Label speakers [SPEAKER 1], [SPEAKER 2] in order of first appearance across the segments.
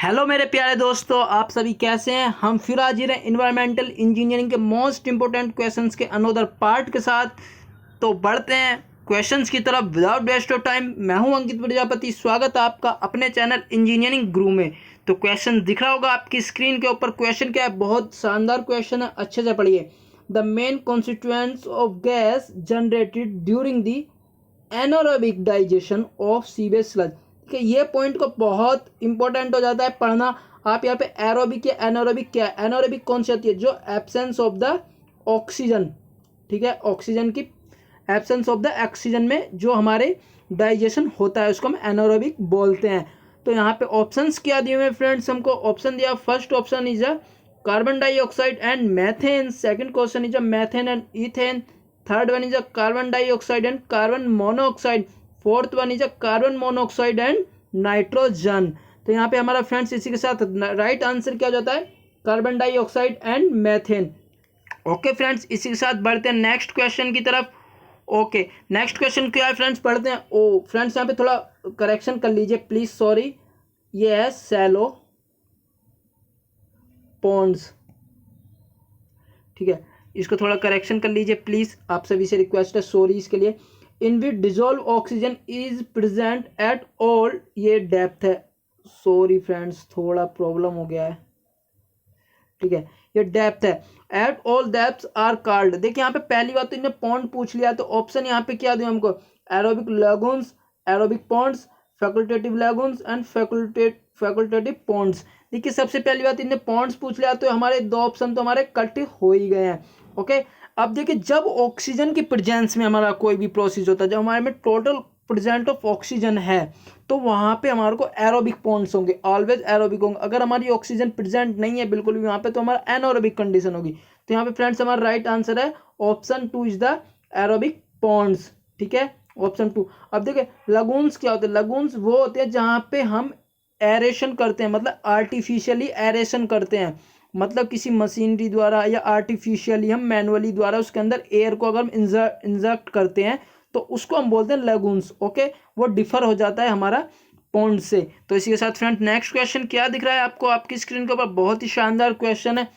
[SPEAKER 1] Hello मेरे प्यारे दोस्तों, आप सभी कैसे हैं। हम फिर हाजिर हैं इन्वायरमेंटल इंजीनियरिंग के मोस्ट इंपोर्टेंट क्वेश्चंस के अनदर पार्ट के साथ। तो बढ़ते हैं क्वेश्चंस की तरफ विदाउट वेस्ट ऑफ टाइम। मैं हूं अंकित प्रजापति, स्वागत है आपका अपने चैनल इंजीनियरिंग गुरु में। तो क्वेश्चन दिख रहा होगा आपकी स्क्रीन के ऊपर। क्वेश्चन क्या है, बहुत शानदार क्वेश्चन है, अच्छे से पढ़िए। The main constituents of gas generated during the anaerobic digestion of sewage sludge. कि ये पॉइंट को बहुत इंपॉर्टेंट हो जाता है पढ़ना। आप यहाँ पे एरोबिक या एनारोबिक, क्या है एनारोबिक कौन सी होती है, जो एब्सेंस ऑफ द ऑक्सीजन, ठीक है, ऑक्सीजन की एब्सेंस ऑफ द ऑक्सीजन में जो हमारे डाइजेशन होता है उसको हम एनारोबिक बोलते हैं। तो यहाँ पे ऑप्शंस क्या दिए हुए फ्रेंड्स, हमको ऑप्शन दिया। First option is a carbon dioxide and methane, second question is a methane and ethane, third one is a carbon dioxide and carbon monoxide, fourth one is a carbon monoxide and nitrogen. तो यहाँ पे हमारा friends इसी के साथ right answer क्या हो जाता है, carbon dioxide and methane. Okay friends, इसी के साथ बढ़ते हैं नेक्स्ट क्वेश्चन की तरफ। ओके, नेक्स्ट क्वेश्चन क्या है फ्रेंड्स, पढ़ते हैं। ओ फ्रेंड्स, यहाँ पे थोड़ा करेक्शन कर लीजिए प्लीज, सॉरी, ये है सैलो पॉन्ड्स, ठीक है, इसको थोड़ा करेक्शन कर लीजिए प्लीज, आप सभी से रिक्वेस्ट है, सॉरी इसके लिए। In which dissolved oxygen is present at all, ये डेप्थ है, सॉरी फ्रेंड्स थोड़ा प्रॉब्लम हो गया है, ठीक है, ये डेप्थ है। At all depths are called, देखिए यहाँ पे पहली बात तो इन्हें पॉन्ड पूछ लिया, तो ऑप्शन यहाँ पे क्या दिया हमको, aerobic lagoons, aerobic ponds, facultative lagoons and facultative ponds. देखिए सबसे पहली बात इन्हें पॉन्ड्स पूछ लिया, तो हमारे दो ऑप्शन तो हमारे कट हो ही गए हैं। ओके, अब देखिए जब ऑक्सीजन की प्रेजेंस में हमारा कोई भी प्रोसेस होता है, जब हमारे में टोटल प्रेजेंट ऑफ ऑक्सीजन है, तो वहां पे हमारे को एरोबिक पॉन्ड्स होंगे, ऑलवेज एरोबिक होंगे। अगर हमारी ऑक्सीजन प्रेजेंट नहीं है बिल्कुल भी वहां पे, तो हमारा एनोरोबिक कंडीशन होगी। तो यहाँ पे फ्रेंड्स हमारा राइट आंसर है option 2 is the aerobic ponds, ठीक है, ऑप्शन 2। अब देखिए लगून्स क्या होते हैं, लगून्स वो होते हैं जहां पे हम एरेशन करते हैं, मतलब आर्टिफिशियली एरेशन करते हैं, मतलब किसी मशीनरी द्वारा या आर्टिफिशियली हम मैनुअली द्वारा उसके अंदर एयर को अगर हम इंजेक्ट करते हैं तो उसको हम बोलते हैं लगून्स। ओके, वो डिफर हो जाता है हमारा पॉन्ड से। तो इसी के साथ फ्रेंड नेक्स्ट क्वेश्चन क्या दिख रहा है आपको आपकी स्क्रीन के ऊपर, बहुत ही शानदार क्वेश्चन है।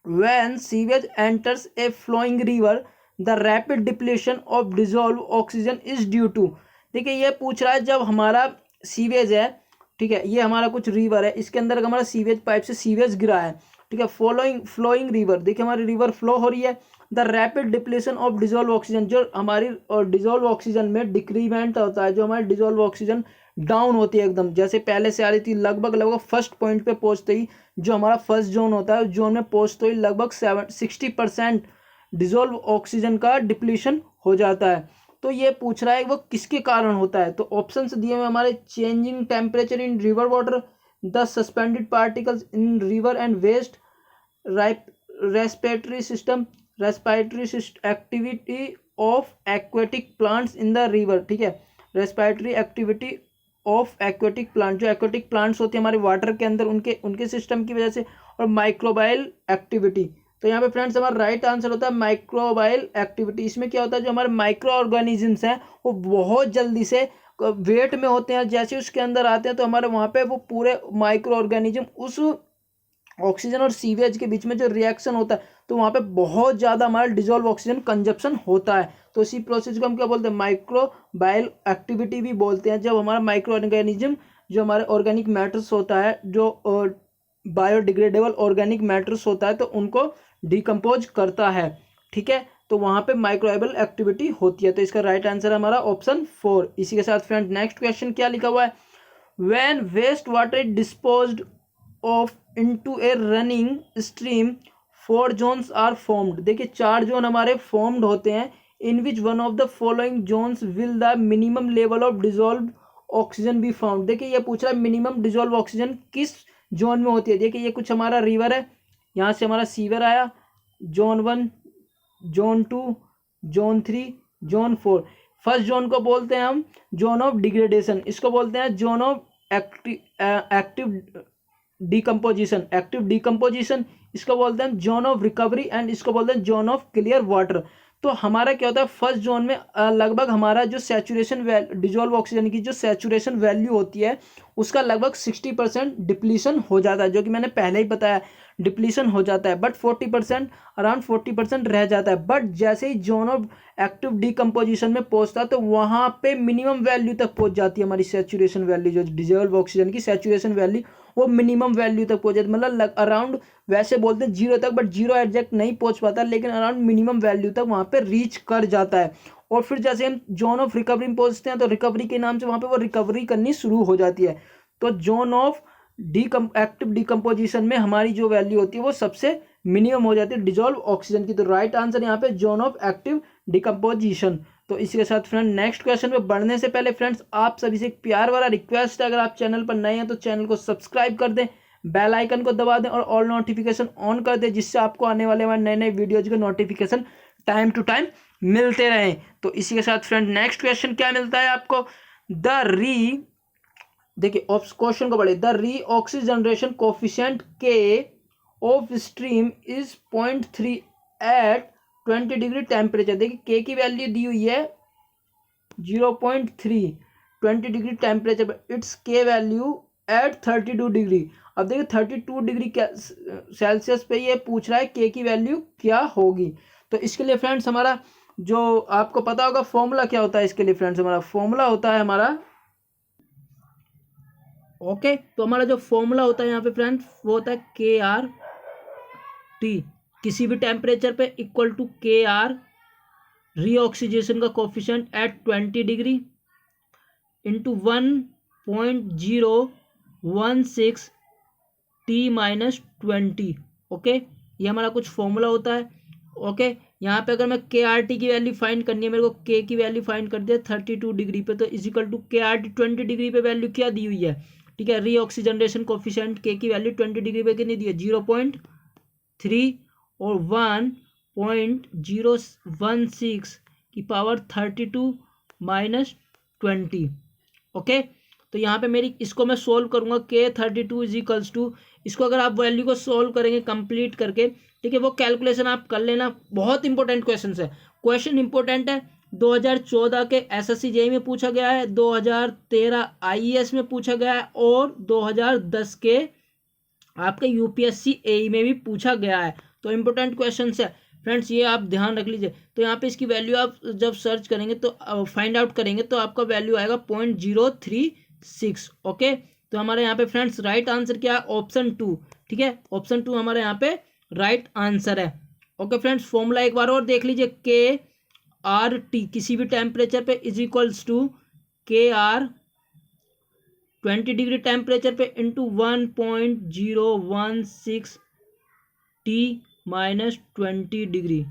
[SPEAKER 1] When sewage enters a flowing river the rapid depletion of dissolved oxygen is due to. देखिए ये पूछ रहा है जब हमारा सीवेज है, ठीक है, ये हमारा कुछ रिवर है, इसके अंदर हमारा सीवेज पाइप से सीवेज गिरा है, ठीक है, फ्लोइंग रिवर, देखिए हमारी रिवर फ्लो हो रही है। The rapid depletion of dissolved oxygen, जो हमारी डिजोल्व ऑक्सीजन में डिक्रीमेंट होता है, जो हमारी डिजोल्व ऑक्सीजन डाउन होती है एकदम, जैसे पहले से आ रही थी लगभग फर्स्ट पॉइंट पे पहुंचते ही, जो हमारा फर्स्ट जोन होता है उस जोन में पहुंचते ही लगभग 60% डिजोल्व ऑक्सीजन का डिप्लीशन हो जाता है। तो ये पूछ रहा है वो किसके कारण होता है, तो ऑप्शंस दिए हुए हमारे, changing temperature in river water, the suspended particles in river and waste, respiratory activity of aquatic plants in the river, ठीक है, respiratory activity of aquatic plant, जो एक्वेटिक प्लांट्स होते हैं हमारे वाटर के अंदर, उनके सिस्टम की वजह से, और माइक्रोबाइल एक्टिविटी। तो यहाँ पे फ्रेंड्स हमारा राइट आंसर होता है माइक्रोबाइल एक्टिविटी। इसमें क्या होता है, जो हमारे माइक्रो ऑर्गेनिजम्स हैं वो बहुत जल्दी से वेट में होते हैं, जैसे उसके अंदर आते हैं तो हमारे वहाँ पे वो पूरे माइक्रो ऑर्गेनिज्म उस ऑक्सीजन और सीवेज के बीच में जो रिएक्शन होता है, तो वहाँ पे बहुत ज़्यादा हमारा डिजोल्व ऑक्सीजन कंजप्शन होता है। तो इसी प्रोसेस को हम क्या बोलते हैं, माइक्रोबाइल एक्टिविटी भी बोलते हैं। जब हमारा माइक्रो ऑर्गेनिज्म, जो हमारे ऑर्गेनिक मैटर्स होता है, जो बायोडिग्रेडेबल ऑर्गेनिक मैटर्स होता है, तो उनको डिकम्पोज करता है, ठीक है, तो वहाँ पे माइक्रोबाइल एक्टिविटी होती है। तो इसका राइट आंसर है हमारा ऑप्शन 4। इसी के साथ फ्रेंड नेक्स्ट क्वेश्चन क्या लिखा हुआ है, when waste water is disposed of into a running stream 4 zones are formed. देखिए 4 जोन हमारे फॉर्म्ड होते हैं। In which one of the following zones will the minimum level of dissolved oxygen be found. देखिए ये पूछ रहा है minimum dissolved oxygen किस जोन में होती है। देखिए ये कुछ हमारा रिवर है, यहाँ से हमारा सीवर आया, zone 1, zone 2, zone 3, zone 4। First zone को बोलते हैं हम जोन ऑफ डिग्रेडेशन, इसको बोलते हैं जोन ऑफ एक्टिव डिकम्पोजिशन, इसको बोलते हैं जोन ऑफ रिकवरी, एंड इसको बोलते हैं जोन ऑफ क्लियर वाटर। तो हमारा क्या होता है फर्स्ट जोन में लगभग हमारा जो सैचुरेशन डिजोल्व ऑक्सीजन की जो सैचुरेशन वैल्यू होती है उसका लगभग 60% डिप्लीशन हो जाता है, जो कि मैंने पहले ही बताया डिप्लीशन हो जाता है, बट 40% अराउंड 40% रह जाता है। बट जैसे ही जोन ऑफ एक्टिव डिकम्पोजिशन में पहुंचता है तो वहां पे मिनिमम वैल्यू तक पहुंच जाती है हमारी सैचुरेशन वैल्यू, जो डिजोल्व ऑक्सीजन की सैचुरेशन वैल्यू वो मिनिमम वैल्यू तक पहुंच जाती है, मतलब अराउंड वैसे बोलते हैं जीरो तक, बट जीरो एग्जैक्ट नहीं पहुंच पाता, लेकिन अराउंड मिनिमम वैल्यू तक वहां पे रीच कर जाता है। और फिर जैसे हम जोन ऑफ रिकवरी में पहुंचते हैं तो रिकवरी के नाम से वहां पे वो रिकवरी करनी शुरू हो जाती है। तो जोन ऑफ एक्टिव डिकम्पोजिशन में हमारी जो वैल्यू होती है वो सबसे मिनिमम हो जाती है डिजोल्व ऑक्सीजन की। तो राइट आंसर यहाँ पे जोन ऑफ एक्टिव डिकम्पोजिशन। तो इसी के साथ फ्रेंड नेक्स्ट क्वेश्चन पे बढ़ने से पहले फ्रेंड्स आप सभी से एक प्यार वाला रिक्वेस्ट है, अगर आप चैनल पर नए हैं तो चैनल को सब्सक्राइब कर दें, बेल आइकन को दबा दें और ऑल नोटिफिकेशन ऑन कर दें, जिससे आपको आने वाले हमारे नए नए वीडियोज के नोटिफिकेशन टाइम टू टाइम मिलते रहें। तो इसी के साथ फ्रेंड नेक्स्ट क्वेश्चन क्या मिलता है आपको, देखिए क्वेश्चन को पढ़े, the reoxygenation coefficient k of stream is 0.3 at 20 degree temperature. देखिए के की वैल्यू दी हुई है 0.3 20 डिग्री टेम्परेचर पर, it's k value at 32 degree. अब देखिए 32 डिग्री सेल्सियस पे ये पूछ रहा है के की वैल्यू क्या होगी। तो इसके लिए फ्रेंड्स हमारा जो आपको पता होगा फॉर्मूला क्या होता है इसके लिए फ्रेंड्स, हमारा फॉर्मूला होता है हमारा ओके तो हमारा जो फॉर्मूला होता है यहाँ पे फ्रेंड्स वो होता है के आर टी, किसी भी टेम्परेचर पे equal to k r reoxygenation का coefficient at 20 degree into 1.016 t minus 20। Okay ये हमारा कुछ फॉर्मूला होता है। ओके यहाँ पे अगर मैं के आर टी की वैल्यू फाइंड करनी है, मेरे को के की वैल्यू फाइंड कर दिया 32 डिग्री पे, तो is equal to k R T 20 degree पे वैल्यू क्या दी हुई है, ठीक है, रीऑक्सीजनरेशन कोफिशिएंट के की वैल्यू 20 डिग्री पे कितनी दी है 0.3 और 1.016 की पावर 32 माइनस 20। ओके तो यहाँ पे मेरी इसको मैं सोल्व करूंगा के 32 इजिकल्स टू, इसको अगर आप वैल्यू को सोल्व करेंगे कंप्लीट करके, ठीक है, वो कैलकुलेशन आप कर लेना, बहुत इंपॉर्टेंट क्वेश्चन है, क्वेश्चन इंपॉर्टेंट है, 2014 के एसएससी जेईई में पूछा गया है, 2013 आईएएस में पूछा गया है और 2010 के आपके यूपीएससी एई में भी पूछा गया है। तो इंपॉर्टेंट क्वेश्चन है फ्रेंड्स, ये आप ध्यान रख लीजिए। तो यहाँ पे इसकी वैल्यू आप जब सर्च करेंगे तो फाइंड आउट करेंगे तो आपका वैल्यू आएगा 0.036। ओके तो हमारे यहाँ पे फ्रेंड्स राइट आंसर क्या है ऑप्शन 2, ठीक है, ऑप्शन 2 हमारे यहाँ पे राइट आंसर है। ओके फ्रेंड्स फॉर्मूला एक बार और देख लीजिए, के आर टी किसी भी टेम्परेचर पे is equals to k are 20 degree temperature पे into 1.016 t minus 20 degree.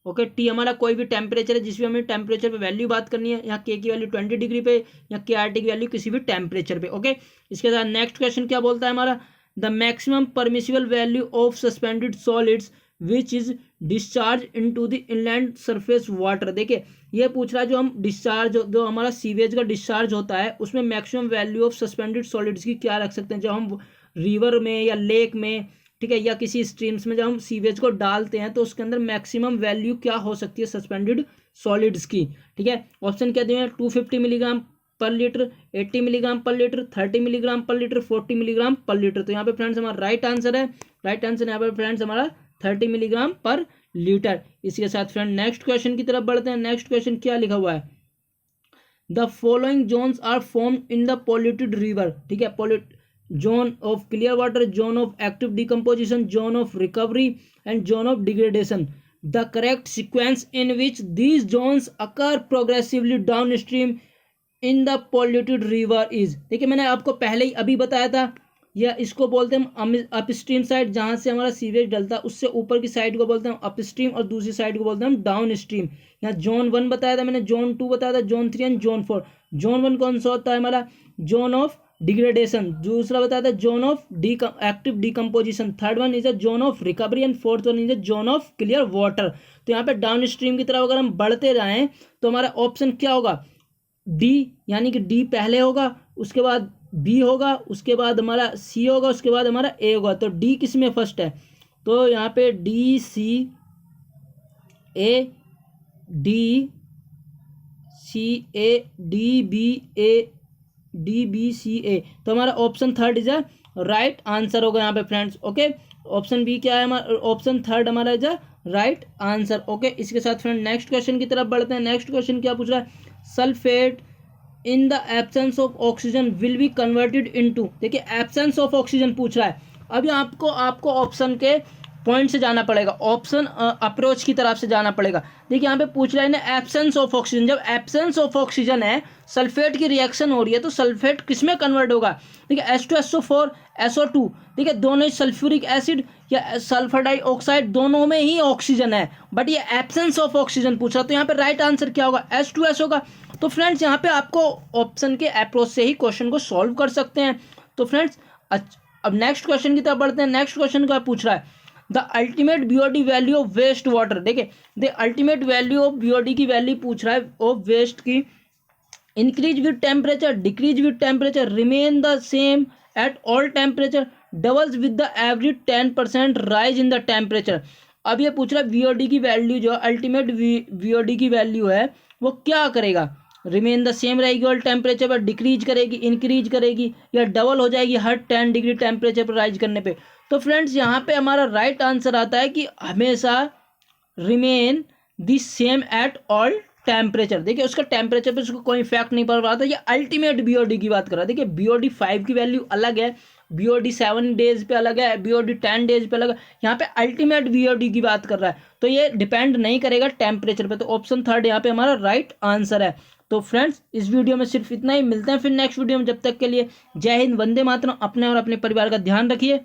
[SPEAKER 1] Okay T हमारा कोई भी टेम्परेचर है, जिसमें हमें टेम्परेचर पे वैल्यू बात करनी है, यहाँ के की वैल्यू 20 डिग्री पे या के आर टी की वैल्यू किसी भी टेम्परेचर पे। ओके इसके साथ नेक्स्ट क्वेश्चन क्या बोलता है हमारा, the maximum permissible value of suspended solids which is discharge into the inland surface water. देखिए ये पूछ रहा है जो हम डिस्चार्ज जो हमारा सीवेज का डिस्चार्ज होता है उसमें maximum value of suspended solids की क्या रख सकते हैं, जब हम रिवर में या लेक में, ठीक है, या किसी स्ट्रीम्स में जब हम सीवेज को डालते हैं तो उसके अंदर मैक्सिमम वैल्यू क्या हो सकती है सस्पेंडेड सॉलिड्स की। ठीक है ऑप्शन क्या दिए हैं, 250 मिलीग्राम पर लीटर, 80 मिलीग्राम पर लीटर, 30 मिलीग्राम पर लीटर, 40 मिलीग्राम पर लीटर। तो यहाँ पे फ्रेंड्स हमारा राइट आंसर है, राइट आंसर यहाँ पे फ्रेंड्स हमारा 30 मिलीग्राम पर लीटर। इसके साथ फ्रेंड नेक्स्ट क्वेश्चन की तरफ बढ़ते हैं। नेक्स्ट क्वेश्चन क्या लिखा हुआ है, the following zones are form in the polluted river. ठीक है zone of clear water, zone of active decomposition, zone of recovery and zone of degradation. The correct sequence in which these zones occur progressively down stream in the polluted river is. देखिए मैंने आपको पहले ही अभी बताया था, या इसको बोलते हैं हम अपस्ट्रीम साइड, जहां से हमारा सीवेज डलता है उससे ऊपर की साइड को बोलते हैं अपस्ट्रीम और दूसरी साइड को बोलते हैं हम डाउन स्ट्रीम। यहाँ जोन 1 बताया था मैंने, जोन 2 बताया था, जोन 3 एंड जोन 4। जोन 1 कौन सा होता है हमारा, जोन ऑफ डिग्रेडेशन, दूसरा बताया था zone of active decomposition, third one is a zone of recovery and fourth one is a zone of clear water. तो यहाँ पे डाउन स्ट्रीम की तरफ अगर हम बढ़ते जाएं तो हमारा ऑप्शन क्या होगा, डी, यानी कि डी पहले होगा, उसके बाद बी होगा, उसके बाद हमारा सी होगा, उसके बाद हमारा ए होगा। तो डी किस में फर्स्ट है, तो यहाँ पे डी सी ए DBCA, तो हमारा option third is a right answer होगा यहाँ पे फ्रेंड्स। ओके, ऑप्शन बी क्या है हमारा, ऑप्शन थर्ड हमारा is a right answer. Okay, इसके साथ फ्रेंड नेक्स्ट क्वेश्चन की तरफ बढ़ते हैं। नेक्स्ट क्वेश्चन क्या पूछ रहा है, sulphate in the absence of oxygen will be converted into, देखिए एब्सेंस ऑफ ऑक्सीजन पूछ रहा है। अभी आपको ऑप्शन के पॉइंट से जाना पड़ेगा, ऑप्शन अप्रोच की तरफ से जाना पड़ेगा। देखिए यहाँ पे पूछ रहा है ना एब्सेंस ऑफ ऑक्सीजन, जब एब्सेंस ऑफ ऑक्सीजन है, सल्फेट की रिएक्शन हो रही है, तो सल्फेट किस में कन्वर्ट होगा, देखिए H2SO4 SO2, देखिए दोनों ही सल्फ्यूरिक एसिड या सल्फर डाइऑक्साइड दोनों में ही ऑक्सीजन है, बट ये एब्सेंस ऑफ ऑक्सीजन पूछ रहा, तो यहाँ पे राइट आंसर क्या होगा, H2S होगा। तो फ्रेंड्स यहाँ पे आपको ऑप्शन के अप्रोच से ही क्वेश्चन को सॉल्व कर सकते हैं। तो फ्रेंड्स अब नेक्स्ट क्वेश्चन की तरफ बढ़ते हैं। नेक्स्ट क्वेश्चन क्या पूछ रहा है, the ultimate BOD value of waste water, देखिए the ultimate value of BOD की वैल्यू पूछ रहा है ऑफ वेस्ट की, increase with temperature, decrease with temperature, remain the same at all temperature, doubles with the average 10% rise in the temperature. अब ये पूछ रहा है बीओडी की वैल्यू जो अल्टीमेट बीओडी की वैल्यू है वो क्या करेगा, रिमेन द सेम रहेगी ऑल टेम्परेचर पर, डिक्रीज करेगी, इंक्रीज करेगी, या डबल हो जाएगी हर 10 डिग्री टेम्परेचर पर राइज करने पे। तो फ्रेंड्स यहाँ पे हमारा राइट आंसर आता है कि हमेशा remain the same at all temperature. देखिए उसका टेम्परेचर पे उसको कोई इफेक्ट नहीं पड़ रहा था। ये अल्टीमेट बीओडी की बात कर रहा है। देखिए बीओडी 5 की वैल्यू अलग है, बीओडी 7 डेज पे अलग है, बीओडी 10 डेज पे अलग है, यहाँ पे अल्टीमेट बीओडी की बात कर रहा है, तो ये डिपेंड नहीं करेगा टेम्परेचर पे। तो ऑप्शन थर्ड यहाँ पे हमारा राइट आंसर है। तो फ्रेंड्स इस वीडियो में सिर्फ इतना ही, मिलते हैं फिर नेक्स्ट वीडियो में, जब तक के लिए जय हिंद, वंदे मातरम, अपने और अपने परिवार का ध्यान रखिए।